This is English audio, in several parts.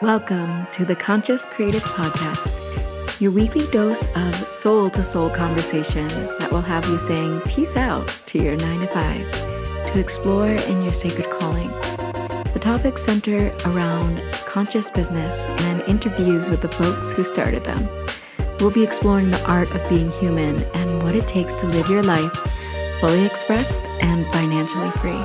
Welcome to the Conscious Creative Podcast, your weekly dose of soul-to-soul conversation that will have you saying peace out to your 9 to 5 to explore in your sacred calling. The topics center around conscious business and interviews with the folks who started them. We'll be exploring the art of being human and what it takes to live your life fully expressed and financially free.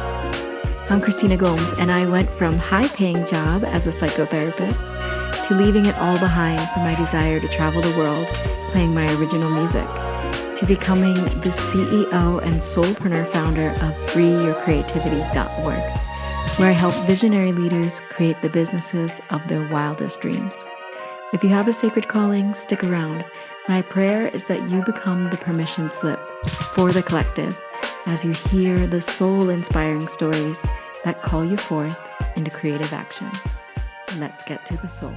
I'm Christina Gomes, and I went from high-paying job as a psychotherapist to leaving it all behind for my desire to travel the world playing my original music, to becoming the CEO and soulpreneur founder of freeyourcreativity.org, where I help visionary leaders create the businesses of their wildest dreams. If you have a sacred calling, stick around. My prayer is that you become the permission slip for the collective as you hear the soul-inspiring stories that call you forth into creative action. Let's get to the soul.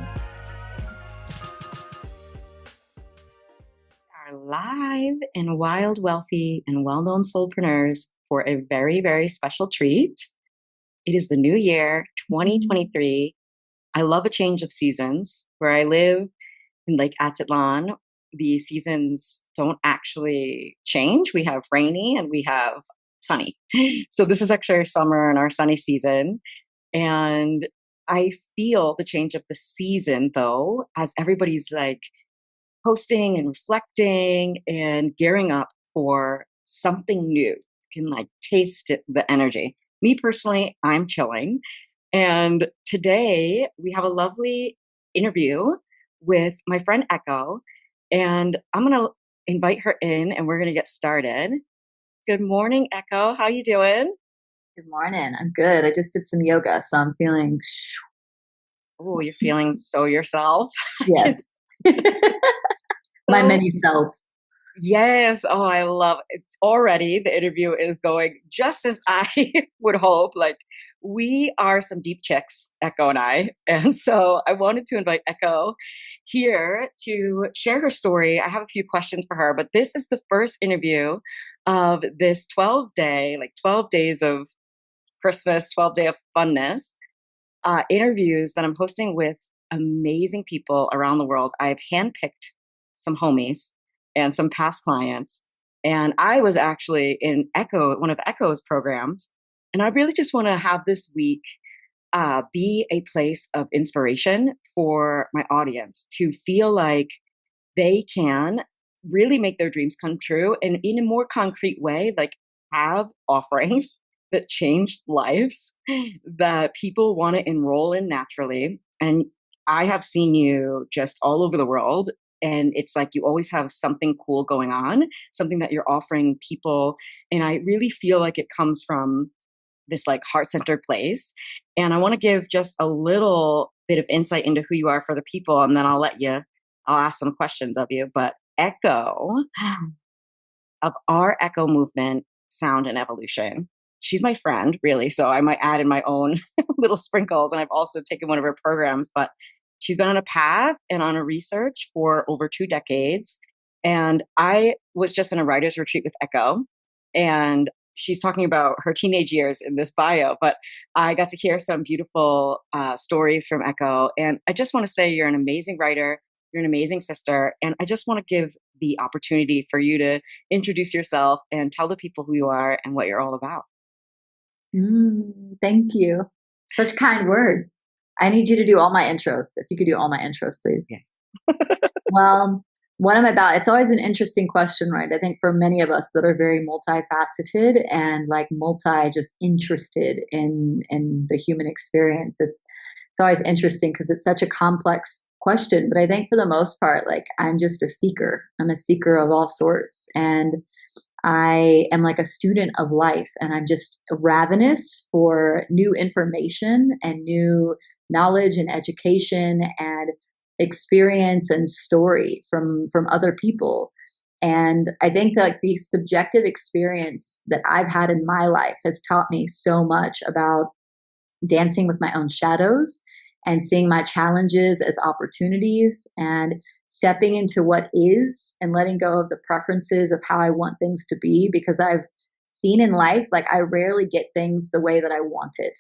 Are live and wild, wealthy, and well-known soulpreneurs for a very, very special treat. It is the new year, 2023. I love a change of seasons. Where I live in Lake Atitlan, the seasons don't actually change. We have rainy and we have sunny. So this is actually our summer and our sunny season. And I feel the change of the season, though, as everybody's like posting and reflecting and gearing up for something new. You can like taste it, the energy. Me personally, I'm chilling. And today we have a lovely interview with my friend Echo. And I'm going to invite her in and we're going to get started. Good morning, Echo. How you doing? Good morning. I'm good. I just did some yoga, so I'm feeling... Oh, you're feeling so yourself? Yes. My many selves. Yes. Oh, I love it. Already the interview is going just as I would hope. Like, we are some deep chicks, Echo and I. And so I wanted to invite Echo here to share her story. I have a few questions for her, but this is the first interview of this 12 days of Christmas, 12 day of fullness interviews that I'm hosting with amazing people around the world. I've handpicked some homies and some past clients. And I was actually in one of Echo's programs. And I really just want to have this week be a place of inspiration for my audience to feel like they can really make their dreams come true and in a more concrete way, like have offerings that change lives that people want to enroll in naturally. And I have seen you just all over the world. And it's like you always have something cool going on, something that you're offering people. And I really feel like it comes from this like heart-centered place. And I want to give just a little bit of insight into who you are for the people. And then I'll ask some questions of you. But Echo of our Echo movement, Sound and Evolution. She's my friend, really. So I might add in my own little sprinkles. And I've also taken one of her programs, but she's been on a path and on a research for over 2 decades. And I was just in a writer's retreat with Echo. And she's talking about her teenage years in this bio. But I got to hear some beautiful stories from Echo. And I just want to say you're an amazing writer. You're an amazing sister. And I just want to give the opportunity for you to introduce yourself and tell the people who you are and what you're all about. Thank you. Such kind words. I need you to do all my intros. If you could do all my intros, please. Yes. Well, what am I about? It's always an interesting question, right? I think for many of us that are very multifaceted and like just interested in the human experience, it's always interesting because it's such a complex question. But I think for the most part, like I'm just a seeker. I'm a seeker of all sorts. And I am like a student of life, and I'm just ravenous for new information and new knowledge and education and experience and story from other people. And I think that like the subjective experience that I've had in my life has taught me so much about dancing with my own shadows and seeing my challenges as opportunities and stepping into what is and letting go of the preferences of how I want things to be, because I've seen in life, like I rarely get things the way that I want it.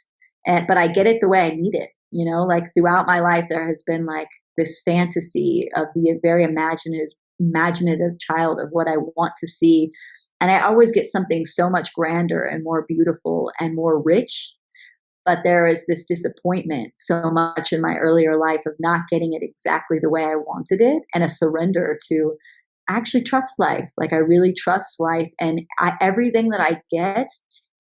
But I get it the way I need it. like throughout my life, there has been like this fantasy of the very imaginative child of what I want to see. And I always get something so much grander and more beautiful and more rich. But there is this disappointment so much in my earlier life of not getting it exactly the way I wanted it, and a surrender to actually trust life. Like I really trust life, and everything that I get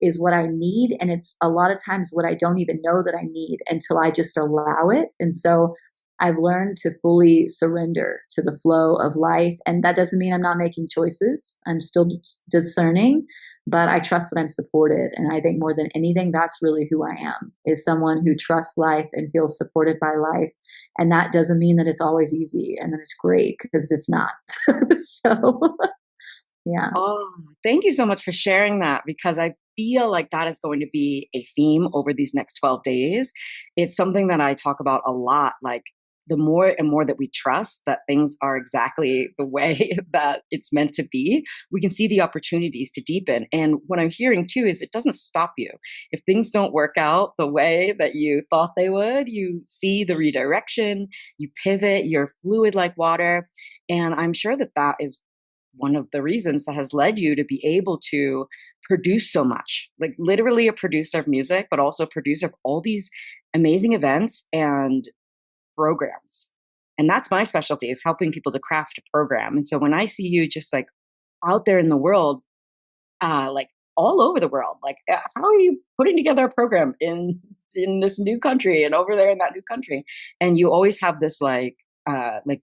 is what I need. And it's a lot of times what I don't even know that I need until I just allow it. And so I've learned to fully surrender to the flow of life. And that doesn't mean I'm not making choices. I'm still discerning, but I trust that I'm supported. And I think more than anything, that's really who I am, is someone who trusts life and feels supported by life. And that doesn't mean that it's always easy and that it's great, because it's not. So, yeah. Oh, thank you so much for sharing that, because I feel like that is going to be a theme over these next 12 days. It's something that I talk about a lot. Like, the more and more that we trust that things are exactly the way that it's meant to be, we can see the opportunities to deepen. And what I'm hearing too is it doesn't stop you. If things don't work out the way that you thought they would, you see the redirection, you pivot, you're fluid like water. And I'm sure that that is one of the reasons that has led you to be able to produce so much, like literally a producer of music, but also a producer of all these amazing events and programs. And that's my specialty, is helping people to craft a program. And so when I see you just like out there in the world, like all over the world, like how are you putting together a program in this new country and over there in that new country? And you always have this like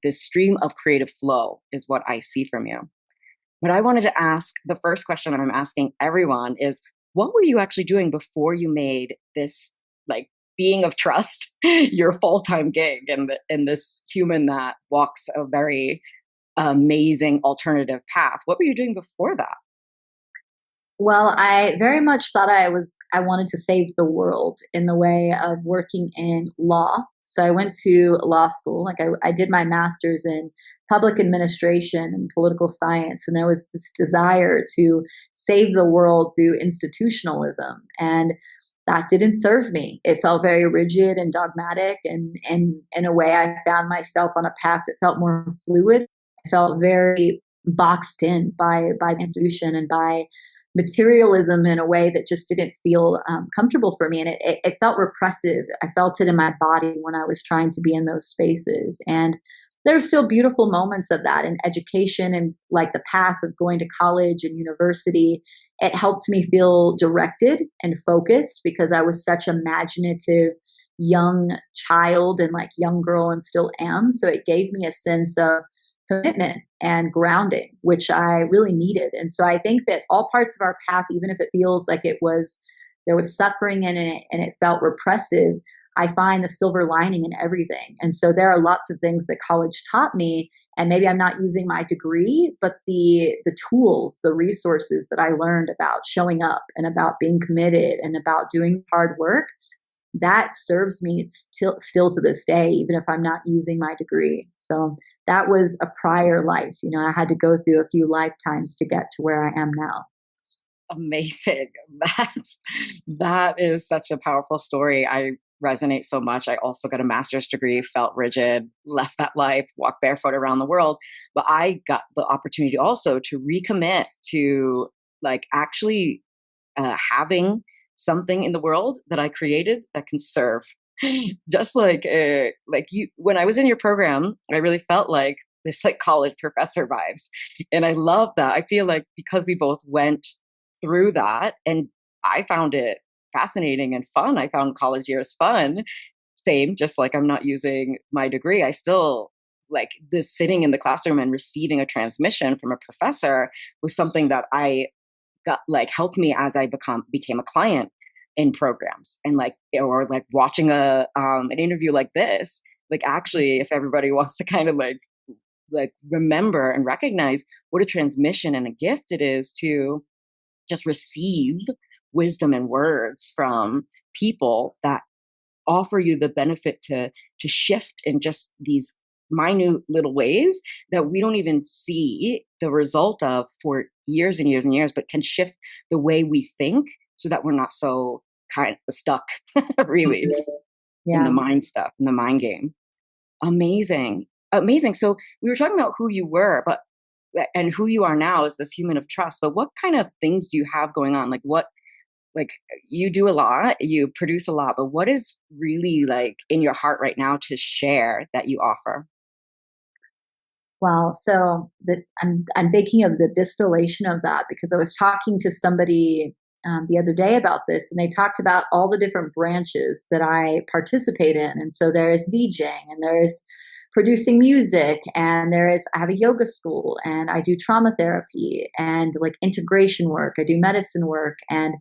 this stream of creative flow is what I see from you. But I wanted to ask, the first question that I'm asking everyone is, what were you actually doing before you made this, like, being of trust your full-time gig, and this human that walks a very amazing alternative path? What were you doing before that? Well, I very much thought I wanted to save the world in the way of working in law. So I went to law school. Like I did my master's in public administration and political science. And there was this desire to save the world through institutionalism. And that didn't serve me. It felt very rigid and dogmatic. And in a way, I found myself on a path that felt more fluid. I felt very boxed in by the institution and by materialism in a way that just didn't feel comfortable for me. And it felt repressive. I felt it in my body when I was trying to be in those spaces. And there are still beautiful moments of that in education, and like the path of going to college and university. It helped me feel directed and focused because I was such imaginative young child and like young girl, and still am. So it gave me a sense of commitment and grounding, which I really needed. And so I think that all parts of our path, even if it feels like there was suffering in it and it felt repressive, I find the silver lining in everything. And so there are lots of things that college taught me, and maybe I'm not using my degree, but the tools, the resources that I learned about showing up and about being committed and about doing hard work, that serves me still to this day, even if I'm not using my degree. So that was a prior life. I had to go through a few lifetimes to get to where I am now. Amazing. That is such a powerful story. I resonate so much. I also got a master's degree, felt rigid, left that life, walked barefoot around the world. But I got the opportunity also to recommit to, like, actually having something in the world that I created that can serve. Just like you, when I was in your program, I really felt like this, like, college professor vibes, and I love that. I feel like because we both went through that, and I found it fascinating and fun. I found college years fun. Same, just like I'm not using my degree, I still like this. Sitting in the classroom and receiving a transmission from a professor was something that I got, like, helped me as I became a client in programs, and like, or like watching an interview like this. Like, actually, if everybody wants to kind of like remember and recognize what a transmission and a gift it is to just receive wisdom and words from people that offer you the benefit to shift in just these minute little ways that we don't even see the result of for years and years and years, but can shift the way we think so that we're not so kind of stuck, really. in the Yeah. mind stuff, in the mind game. Amazing. Amazing. So we were talking about who you were, but and who you are now as this human of trust. But what kind of things do you have going on? Like what, like you do a lot, you produce a lot, but what is really like in your heart right now to share that you offer? Well, so I'm thinking of the distillation of that because I was talking to somebody the other day about this, and they talked about all the different branches that I participate in. And so there is DJing, and there is producing music, and I have a yoga school, and I do trauma therapy and like integration work. I do medicine work, and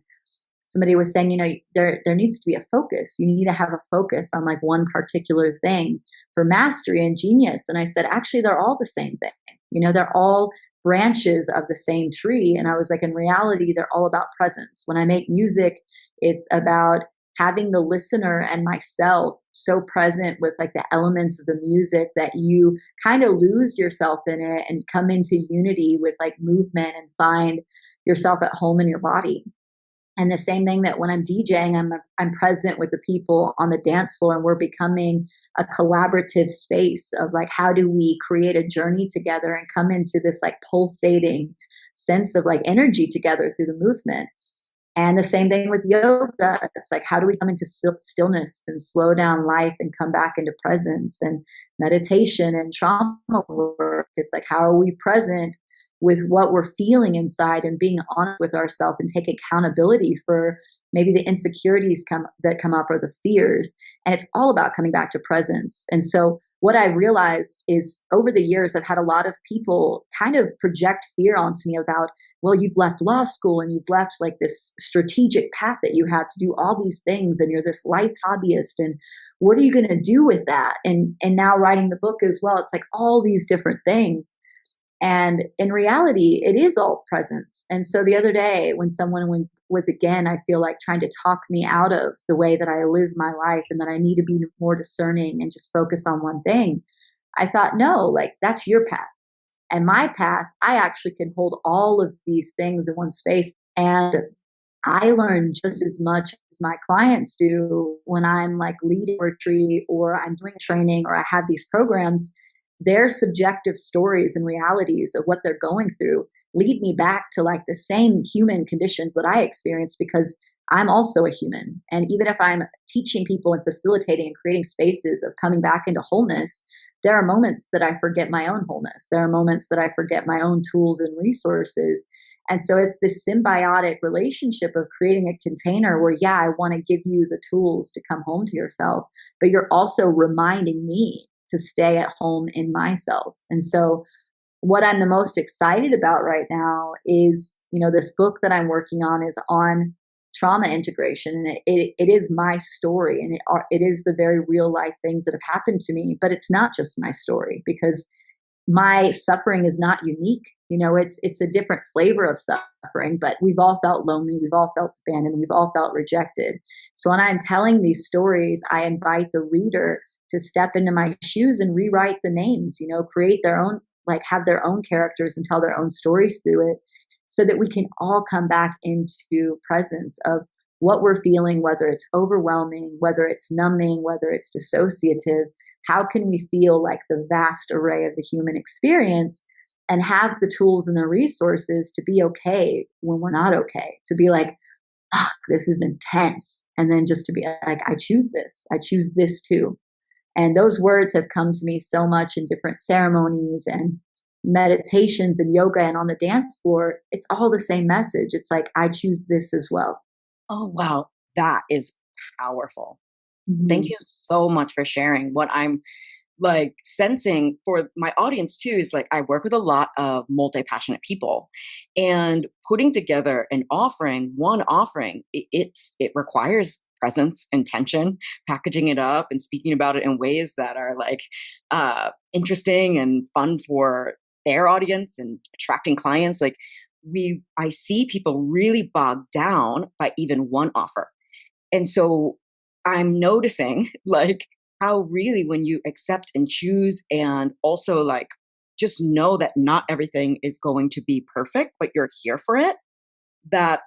somebody was saying, there needs to be a focus. You need to have a focus on like one particular thing for mastery and genius. And I said, actually, they're all the same thing. They're all branches of the same tree. And I was like, in reality, they're all about presence. When I make music, it's about having the listener and myself so present with like the elements of the music that you kind of lose yourself in it and come into unity with like movement and find yourself at home in your body. And the same thing that when I'm DJing, I'm present with the people on the dance floor, and we're becoming a collaborative space of like, how do we create a journey together and come into this like pulsating sense of like energy together through the movement. And the same thing with yoga. It's like, how do we come into stillness and slow down life and come back into presence? And meditation and trauma work, it's like, how are we present with what we're feeling inside and being honest with ourselves and take accountability for maybe the insecurities that come up or the fears. And it's all about coming back to presence. And so what I realized is over the years, I've had a lot of people kind of project fear onto me about, well, you've left law school and you've left like this strategic path that you have to do all these things, and you're this life hobbyist, and what are you going to do with that? And now writing the book as well, it's like all these different things. And in reality, it is all presence. And so the other day, when someone was again, I feel like trying to talk me out of the way that I live my life and that I need to be more discerning and just focus on one thing, I thought, no, like that's your path. And my path, I actually can hold all of these things in one space. And I learn just as much as my clients do when I'm like leading a retreat or I'm doing training or I have these programs. Their subjective stories and realities of what they're going through lead me back to like the same human conditions that I experience, because I'm also a human. And even if I'm teaching people and facilitating and creating spaces of coming back into wholeness, there are moments that I forget my own wholeness. There are moments that I forget my own tools and resources. And so it's this symbiotic relationship of creating a container where, yeah, I want to give you the tools to come home to yourself, but you're also reminding me to stay at home in myself. And so what I'm the most excited about right now is, this book that I'm working on is on trauma integration. And it is my story, and it is the very real life things that have happened to me, but it's not just my story, because my suffering is not unique. It's a different flavor of suffering, but we've all felt lonely. We've all felt abandoned. We've all felt rejected. So when I'm telling these stories, I invite the reader to step into my shoes and rewrite the names, create their own, like have their own characters and tell their own stories through it, so that we can all come back into presence of what we're feeling, whether it's overwhelming, whether it's numbing, whether it's dissociative. How can we feel like the vast array of the human experience and have the tools and the resources to be okay when we're not okay, to be like, fuck, this is intense. And then just to be like, I choose this too. And those words have come to me so much in different ceremonies and meditations and yoga and on the dance floor. It's all the same message. It's like, I choose this as well. Oh, wow. That is powerful. Thank Mm-hmm. you so much for sharing. What I'm like sensing for my audience too is like I work with a lot of multi-passionate people, and putting together one offering, it requires presence, intention, packaging it up and speaking about it in ways that are like interesting and fun for their audience and attracting clients. Like I see people really bogged down by even one offer. And so I'm noticing like how really when you accept and choose, and also like just know that not everything is going to be perfect, but you're here for it, that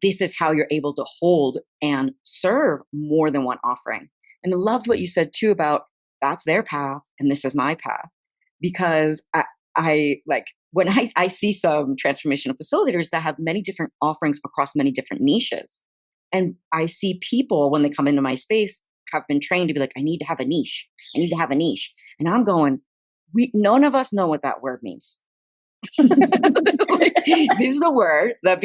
this is how you're able to hold and serve more than one offering. And I loved what you said too about that's their path and this is my path. Because I like when I see some transformational facilitators that have many different offerings across many different niches. And I see people when they come into my space have been trained to be like, I need to have a niche. I need to have a niche. And I'm going, none of us know what that word means. Like, this is the word that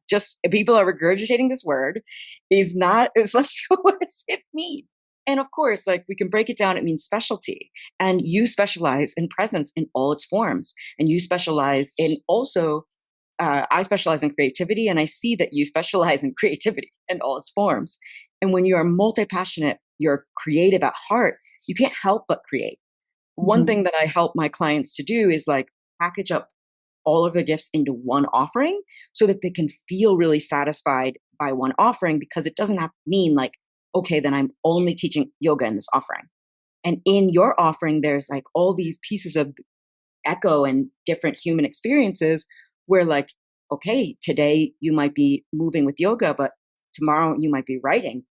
just people are regurgitating this word is not, it's like, what does it mean? And of course, like we can break it down, it means specialty. And you specialize in presence in all its forms. And you specialize in also, I specialize in creativity, and I see that you specialize in creativity in all its forms. And when you are multi passionate, you're creative at heart, you can't help but create. One Mm-hmm. thing that I help my clients to do is like package up all of the gifts into one offering so that they can feel really satisfied by one offering, because it doesn't have to mean like, okay, then I'm only teaching yoga in this offering. And in your offering, there's like all these pieces of echo and different human experiences where like, okay, today you might be moving with yoga, but tomorrow you might be writing.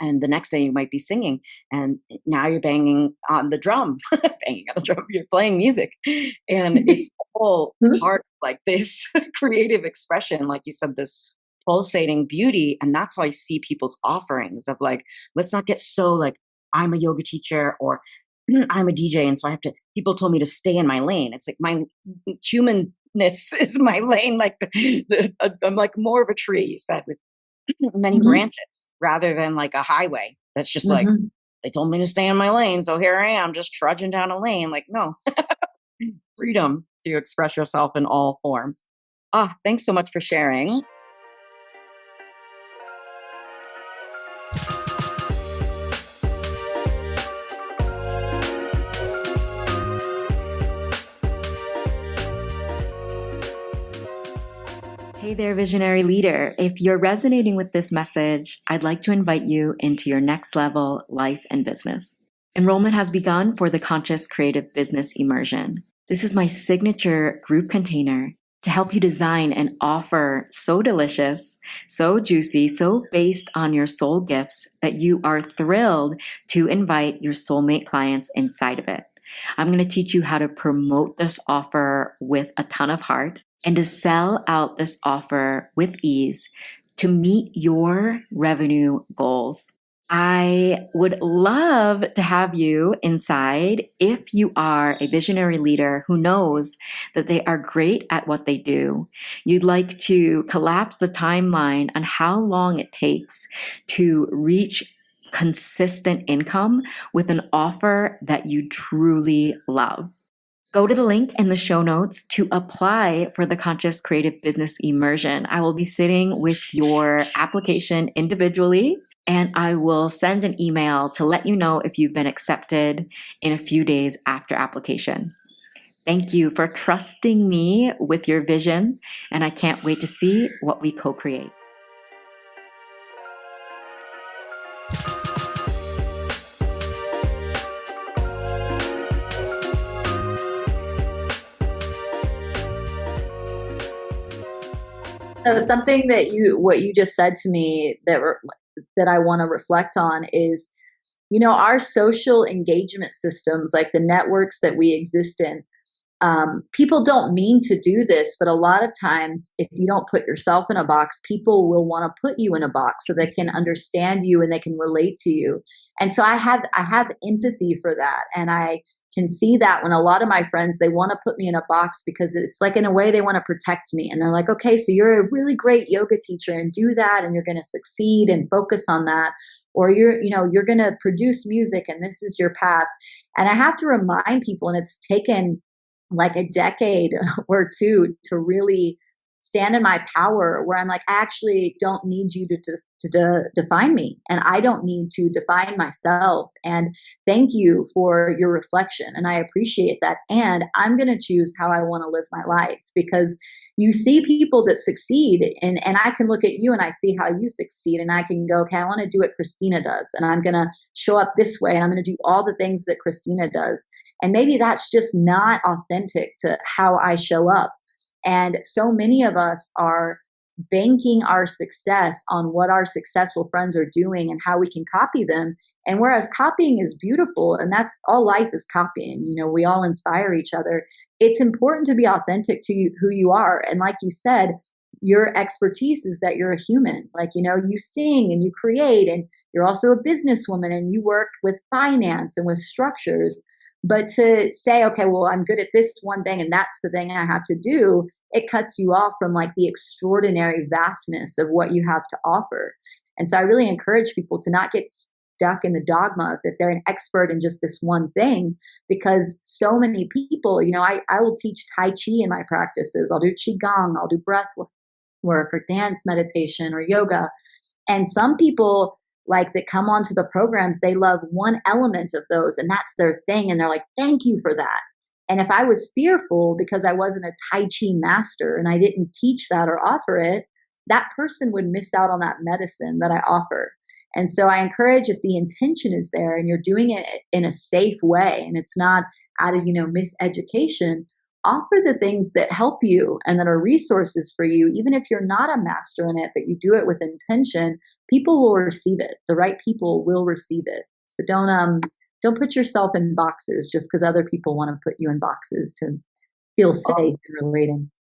And the next day you might be singing, and now you're banging on the drum, banging on the drum, you're playing music. And it's all part of like this creative expression, like you said, this pulsating beauty. And that's how I see people's offerings of like, let's not get so like, I'm a yoga teacher or I'm a DJ. And so people told me to stay in my lane. It's like my humanness is my lane. Like I'm like more of a tree, you said, with many Mm-hmm. branches rather than like a highway that's just like, Mm-hmm. they told me to stay in my lane, so here I am just trudging down a lane. Like, no, freedom to express yourself in all forms. Ah, thanks so much for sharing. Hey there, visionary leader. If you're resonating with this message, I'd like to invite you into your next level life and business. Enrollment has begun for the Conscious Creative Business Immersion. This is my signature group container to help you design an offer so delicious, so juicy, so based on your soul gifts that you are thrilled to invite your soulmate clients inside of it. I'm going to teach you how to promote this offer with a ton of heart and to sell out this offer with ease to meet your revenue goals. I would love to have you inside if you are a visionary leader who knows that they are great at what they do. You'd like to collapse the timeline on how long it takes to reach consistent income with an offer that you truly love. Go to the link in the show notes to apply for the Conscious Creative Business Immersion. I will be sitting with your application individually, and I will send an email to let you know if you've been accepted in a few days after application. Thank you for trusting me with your vision, and I can't wait to see what we co-create. So something that what you just said to me that I want to reflect on is, our social engagement systems, like the networks that we exist in, people don't mean to do this, but a lot of times, if you don't put yourself in a box, people will want to put you in a box so they can understand you and they can relate to you. And so I have empathy for that, and I can see that when a lot of my friends, they want to put me in a box because it's like, in a way, they want to protect me, and they're like, okay, so you're a really great yoga teacher and do that, and you're going to succeed and focus on that, or you're going to produce music and this is your path. And I have to remind people, and it's taken like a decade or two to really stand in my power, where I'm like, I actually don't need you to define me, and I don't need to define myself. And thank you for your reflection, and I appreciate that. And I'm going to choose how I want to live my life, because you see people that succeed, and I can look at you and I see how you succeed, and I can go, okay, I want to do what Christina does, and I'm going to show up this way, and I'm going to do all the things that Christina does. And maybe that's just not authentic to how I show up. And so many of us are banking our success on what our successful friends are doing and how we can copy them. And whereas copying is beautiful, and that's all life is copying, we all inspire each other. It's important to be authentic to you, who you are. And like you said, your expertise is that you're a human. Like, you sing and you create, and you're also a businesswoman and you work with finance and with structures. But to say, okay, well, I'm good at this one thing and that's the thing I have to do, it cuts you off from like the extraordinary vastness of what you have to offer. And so I really encourage people to not get stuck in the dogma that they're an expert in just this one thing, because so many people, I will teach Tai Chi in my practices. I'll do Qigong, I'll do breath work or dance meditation or yoga. And some people like that come onto the programs, they love one element of those and that's their thing. And they're like, thank you for that. And if I was fearful because I wasn't a Tai Chi master and I didn't teach that or offer it, that person would miss out on that medicine that I offer. And so I encourage, if the intention is there and you're doing it in a safe way and it's not out of, miseducation, offer the things that help you and that are resources for you, even if you're not a master in it, but you do it with intention. People will receive it. The right people will receive it. So don't put yourself in boxes just because other people want to put you in boxes to feel safe Oh, in relating.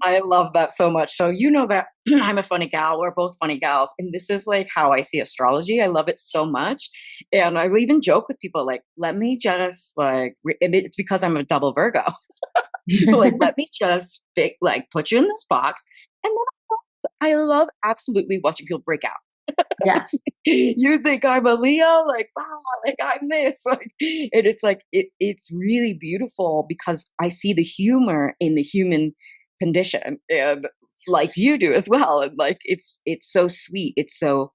I love that so much. So you know that I'm a funny gal. We're both funny gals. And this is like how I see astrology. I love it so much. And I even joke with people like, let me just and it's because I'm a double Virgo. Like, let me just put you in this box. And then I love absolutely watching people break out. Yes. You think I'm a Leo? Like, wow, like I'm this. And it's like it's really beautiful because I see the humor in the human condition, and like you do as well. And like it's so sweet. It's so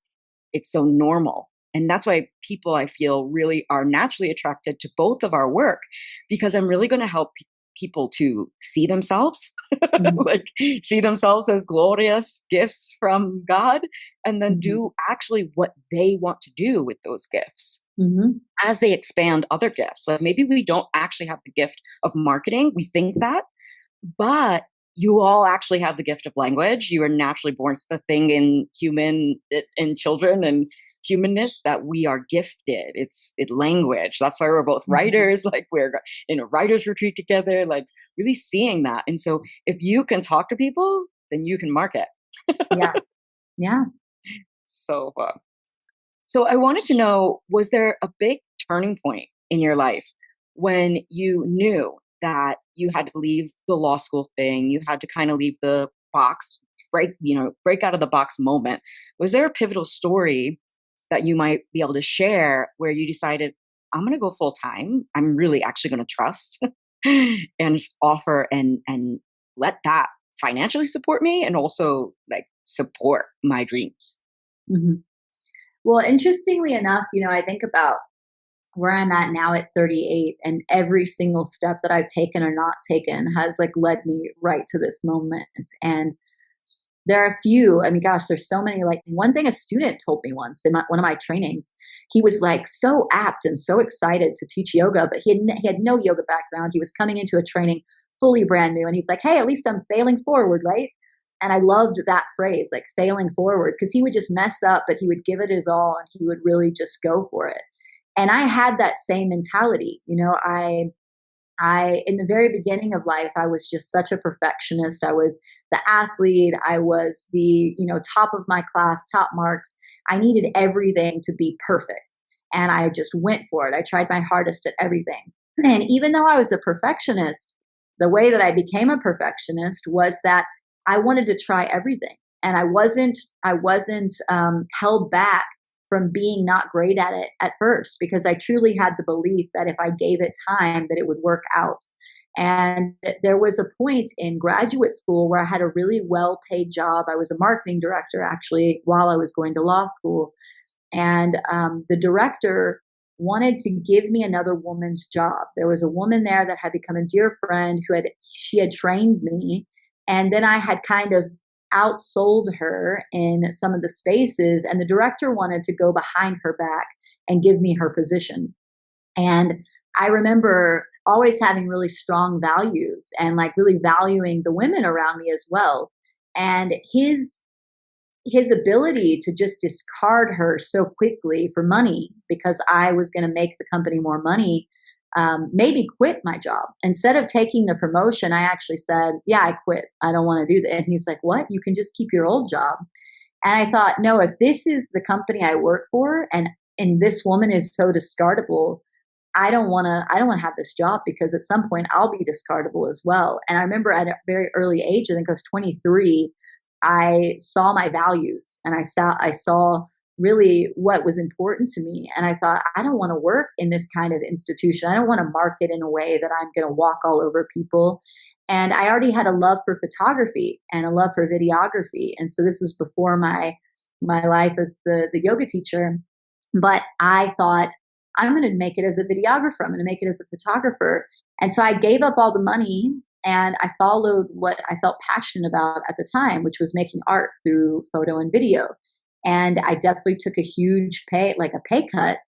normal. And that's why people, I feel, really are naturally attracted to both of our work, because I'm really going to help people to see themselves, Mhm. like see themselves as glorious gifts from God, and then Mhm. do actually what they want to do with those gifts Mhm. as they expand other gifts. Like maybe we don't actually have the gift of marketing. We think that, but you all actually have the gift of language. You are naturally born. It's the thing in children and humanness that we are gifted. It's language. That's why we're both Mhm. writers. Like we're in a writers retreat together. Like really seeing that. And so if you can talk to people, then you can market. Yeah. Yeah. So so I wanted to know, was there a big turning point in your life when you knew that you had to leave the law school thing, you had to kind of leave the box, break out of the box moment? Was there a pivotal story that you might be able to share where you decided, I'm going to go full time. I'm really actually going to trust and just offer and let that financially support me and also like support my dreams? Mhm. Well, interestingly enough, I think about where I'm at now at 38, and every single step that I've taken or not taken has like led me right to this moment. And there are a few, I mean, gosh, there's so many. Like one thing a student told me once in one of my trainings, he was like so apt and so excited to teach yoga, but he had no yoga background. He was coming into a training fully brand new. And he's like, hey, at least I'm failing forward, right? And I loved that phrase, like failing forward, because he would just mess up, but he would give it his all and he would really just go for it. And I had that same mentality. I in the very beginning of life, I was just such a perfectionist. I was the athlete. I was the, top of my class, top marks. I needed everything to be perfect. And I just went for it. I tried my hardest at everything. And even though I was a perfectionist, the way that I became a perfectionist was that I wanted to try everything. And I wasn't held back from being not great at it at first, because I truly had the belief that if I gave it time that it would work out. And there was a point in graduate school where I had a really well paid job. I was a marketing director actually while I was going to law school. And the director wanted to give me another woman's job. There was a woman there that had become a dear friend she had trained me. And then I had kind of outsold her in some of the spaces, and the director wanted to go behind her back and give me her position. And I remember always having really strong values and like really valuing the women around me as well. And his his ability to just discard her so quickly for money because I was going to make the company more money made me quit my job. Instead of taking the promotion, I actually said, yeah, I quit. I don't want to do that. And he's like, what? You can just keep your old job. And I thought, no, if this is the company I work for and this woman is so discardable, I don't want to have this job because at some point I'll be discardable as well. And I remember at a very early age, I think I was 23, I saw my values and I saw really what was important to me. And I thought, I don't want to work in this kind of institution. I don't want to market in a way that I'm going to walk all over people. And I already had a love for photography and a love for videography. And so this is before my life as the yoga teacher. But I thought, I'm going to make it as a videographer. I'm going to make it as a photographer. And so I gave up all the money and I followed what I felt passionate about at the time, which was making art through photo and video. And I definitely took a huge like a pay cut.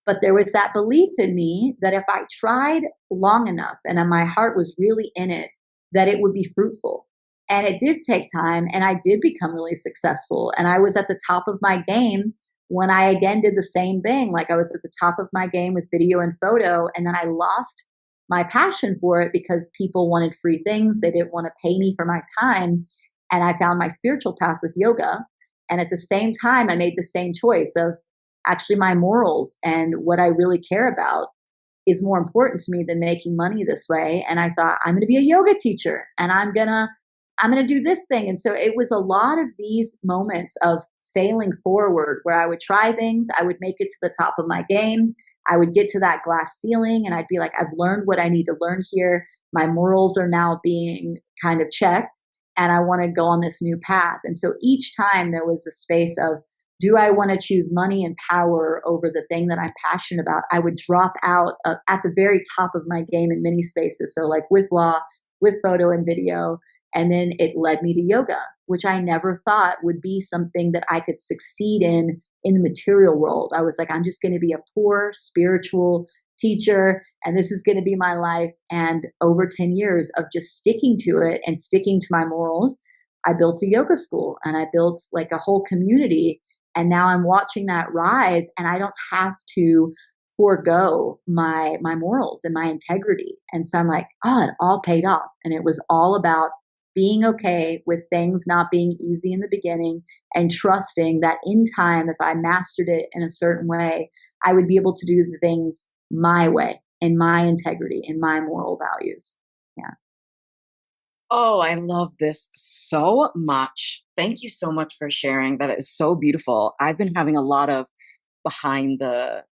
But there was that belief in me that if I tried long enough and my heart was really in it, that it would be fruitful. And it did take time and I did become really successful. And I was at the top of my game when I again did the same thing. Like I was at the top of my game with video and photo. And then I lost my passion for it because people wanted free things. They didn't want to pay me for my time. And I found my spiritual path with yoga. And at the same time, I made the same choice of actually my morals and what I really care about is more important to me than making money this way. And I thought, I'm going to be a yoga teacher and I'm going to do this thing. And so it was a lot of these moments of failing forward where I would try things, I would make it to the top of my game, I would get to that glass ceiling and I'd be like, I've learned what I need to learn here. My morals are now being kind of checked and I want to go on this new path. And so each time there was a space of, do I want to choose money and power over the thing that I'm passionate about? I would drop out at the very top of my game in many spaces. So like with law, with photo and video. And then it led me to yoga, which I never thought would be something that I could succeed in the material world. I was like, I'm just going to be a poor spiritual teacher and this is going to be my life. And over 10 years of just sticking to it and sticking to my morals, I built a yoga school and I built like a whole community. And now I'm watching that rise and I don't have to forego my morals and my integrity. And so I'm like, oh, it all paid off. And it was all about being okay with things not being easy in the beginning and trusting that in time, if I mastered it in a certain way, I would be able to do the things my way in my integrity and my moral values. Yeah. Oh, I love this so much. Thank you so much for sharing. That is so beautiful. I've been having a lot of behind the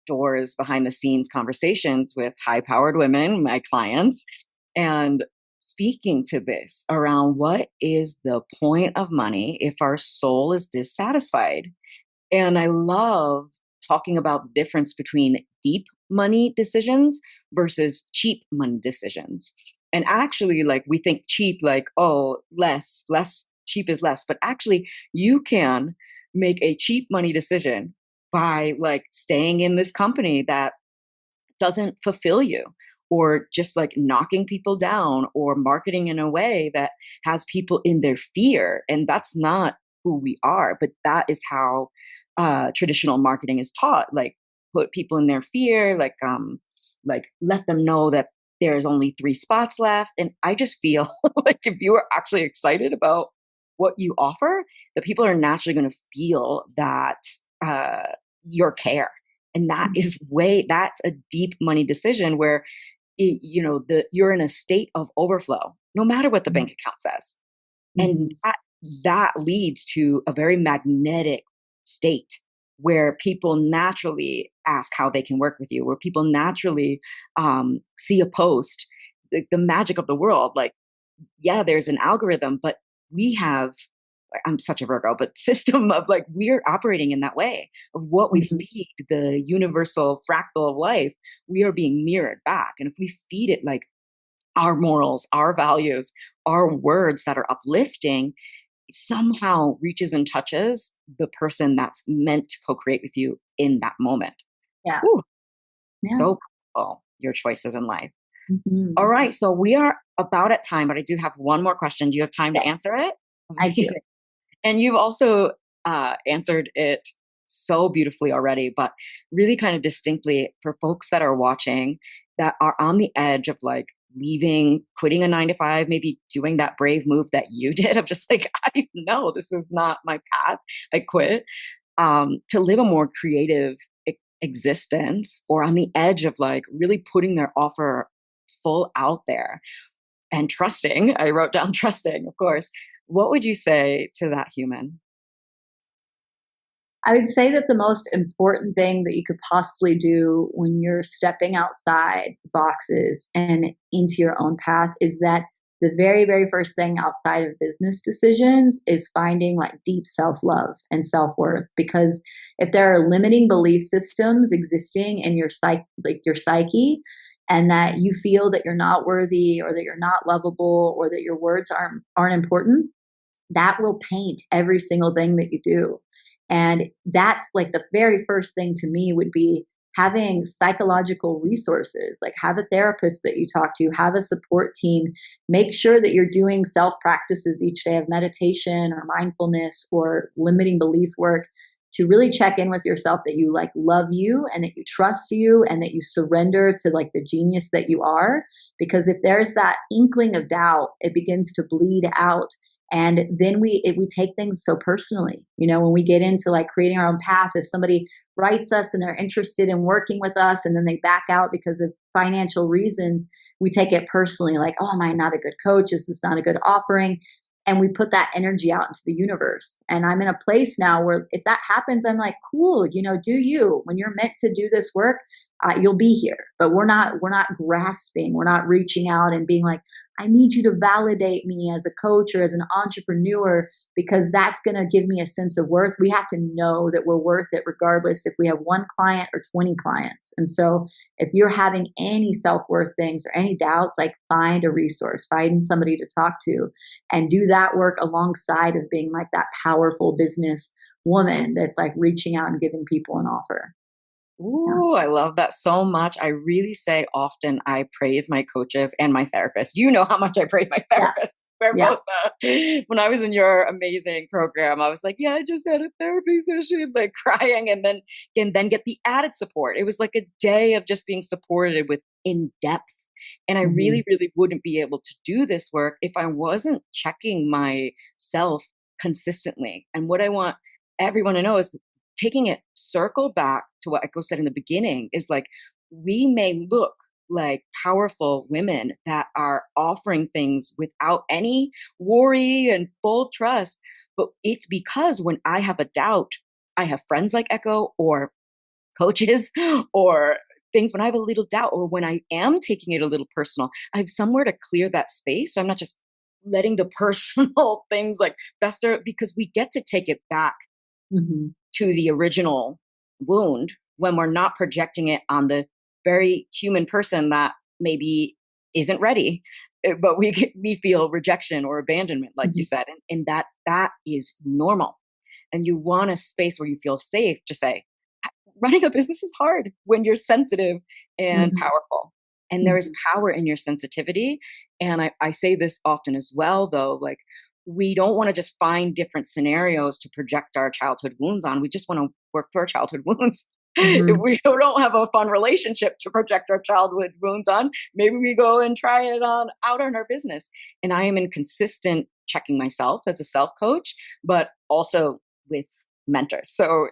doors, behind the scenes conversations with high powered women, my clients, and speaking to this around what is the point of money if our soul is dissatisfied. And I love talking about the difference between deep money decisions versus cheap money decisions. And actually, like we think cheap, like, oh, less, cheap is less. But actually, you can make a cheap money decision by like staying in this company that doesn't fulfill you, or just like knocking people down or marketing in a way that has people in their fear. And that's not who we are, but that is how traditional marketing is taught. Like put people in their fear, like let them know that there's only 3 spots left. And I just feel like if you are actually excited about what you offer, the people are naturally going to feel that your care. And that's a deep money decision where you're in a state of overflow, no matter what the bank account says. And that leads to a very magnetic state where people naturally ask how they can work with you, where people naturally see a post, the magic of the world. Like, yeah, there's an algorithm, but we have, I'm such a Virgo, but system of like, we're operating in that way of what we feed the universal fractal of life, we are being mirrored back. And if we feed it like our morals, our values, our words that are uplifting, somehow reaches and touches the person that's meant to co-create with you in that moment. Yeah. Ooh, Yeah. so powerful, your choices in life. Mm-hmm. All right. So we are about at time, but I do have one more question. Do you have time to answer it? I do. And you've also answered it so beautifully already, but really kind of distinctly for folks that are watching that are on the edge of like leaving, quitting a 9 to 5, maybe doing that brave move that you did of just like, I know this is not my path. I quit. To live a more creative existence, or on the edge of like really putting their offer full out there and trusting. I wrote down trusting, of course. What would you say to that human? I would say that the most important thing that you could possibly do when you're stepping outside boxes and into your own path is that the very, very first thing outside of business decisions is finding like deep self love and self worth. Because if there are limiting belief systems existing in your psyche, and that you feel that you're not worthy or that you're not lovable or that your words aren't important, that will paint every single thing that you do. And that's like the very first thing to me would be having psychological resources, like have a therapist that you talk to, have a support team, make sure that you're doing self practices each day of meditation or mindfulness or limiting belief work to really check in with yourself that you like love you and that you trust you and that you surrender to like the genius that you are. Because if there's that inkling of doubt, it begins to bleed out, and then we take things so personally. When we get into like creating our own path, if somebody writes us and they're interested in working with us and then they back out because of financial reasons, we take it personally, like, oh, am I not a good coach? Is this not a good offering? And we put that energy out into the universe. And I'm in a place now where if that happens, I'm like, cool, do you. When you're meant to do this work, you'll be here. But we're not grasping, we're not reaching out and being like, I need you to validate me as a coach or as an entrepreneur because that's going to give me a sense of worth. We have to know that we're worth it regardless if we have one client or 20 clients. And so if you're having any self-worth things or any doubts, like find a resource, find somebody to talk to and do that work alongside of being like that powerful business woman that's like reaching out and giving people an offer. Yeah. Ooh, I love that so much. I really say often I praise my coaches and my therapist. You know how much I praise my Yeah. therapist. We're Yeah. both, when I was in your amazing program, I was like, yeah, I just had a therapy session, like crying, and then get the added support. It was like a day of just being supported with in depth. And I Mhm. really, really wouldn't be able to do this work if I wasn't checking myself consistently. And what I want everyone to know is taking it circle back to what Echo said in the beginning is like, we may look like powerful women that are offering things without any worry and full trust. But it's because when I have a doubt, I have friends like Echo or coaches or things when I have a little doubt or when I am taking it a little personal, I have somewhere to clear that space. So I'm not just letting the personal things like fester because we get to take it back Mhm. to the original wound when we're not projecting it on the very human person that maybe isn't ready. But we feel rejection or abandonment like you Mhm. said, and that is normal. And you want a space where you feel safe to say running a business is hard when you're sensitive and Mhm. powerful. And there is Mhm. power in your sensitivity. And I say this often as well, though, like we don't want to just find different scenarios to project our childhood wounds on. We just want to work through our childhood wounds. If Mhm. we don't have a fun relationship to project our childhood wounds on, maybe we go and try it on out on our business. And I am in consistent checking myself as a self coach, but also with mentors. So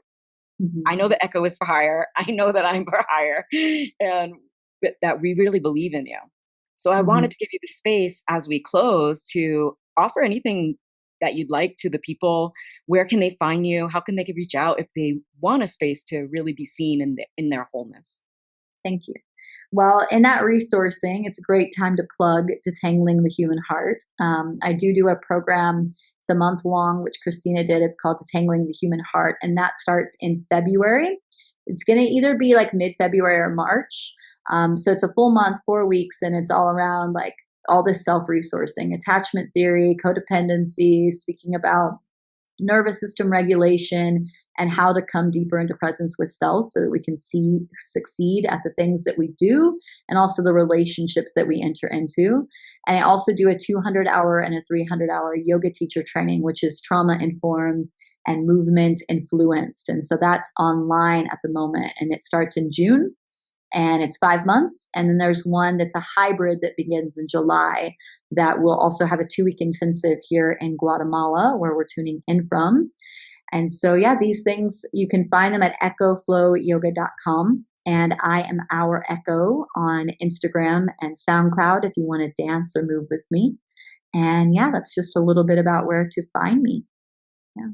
I Mhm. know that Echo is for hire. I know that I'm for hire, and that we really believe in you. So I Mhm. wanted to give you the space as we close to offer anything that you'd like to the people. Where can they find you? How can they reach out if they want a space to really be seen in their wholeness? Thank you. Well, in that resourcing, it's a great time to plug Detangling the Human Heart. I do a program. It's a month long, which Christina did. It's called Detangling the Human Heart, and that starts in February. It's going to either be like mid-February or March. So it's a full month, 4 weeks, and it's all around like all this self-resourcing, attachment theory, codependency, speaking about nervous system regulation, and how to come deeper into presence with self so that we can succeed at the things that we do and also the relationships that we enter into. And I also do a 200-hour and a 300-hour yoga teacher training, which is trauma informed and movement influenced. And so that's online at the moment, and it starts in June, and it's 5 months. And then there's one that's a hybrid that begins in July that will also have a 2-week intensive here in Guatemala, where we're tuning in from. And so, yeah, these things, you can find them at echoflowyoga.com. And I am Our Echo on Instagram and SoundCloud if you want to dance or move with me. And yeah, that's just a little bit about where to find me. Yeah.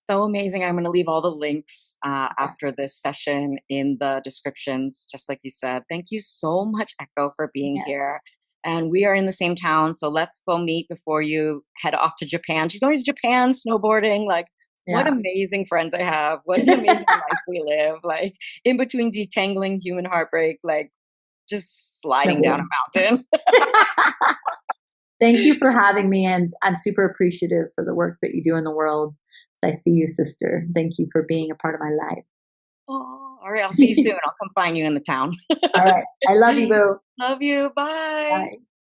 So amazing. I'm going to leave all the links Okay. after this session in the descriptions, just like you said. Thank you so much, Echo, for being Yeah. here. And we are in the same town, so let's go meet before you head off to Japan. She's going to Japan snowboarding. Like, what Yeah. amazing friends I have. What an amazing life we live. Like, in between detangling human heartbreak, like, just sliding down Snowboarding. a mountain. Thank you for having me. And I'm super appreciative for the work that you do in the world. So I see you, sister. Thank you for being a part of my life. Oh, all right. I'll see you soon. I'll come find you in the town. All right. I love you, boo. Love you. Bye. Bye.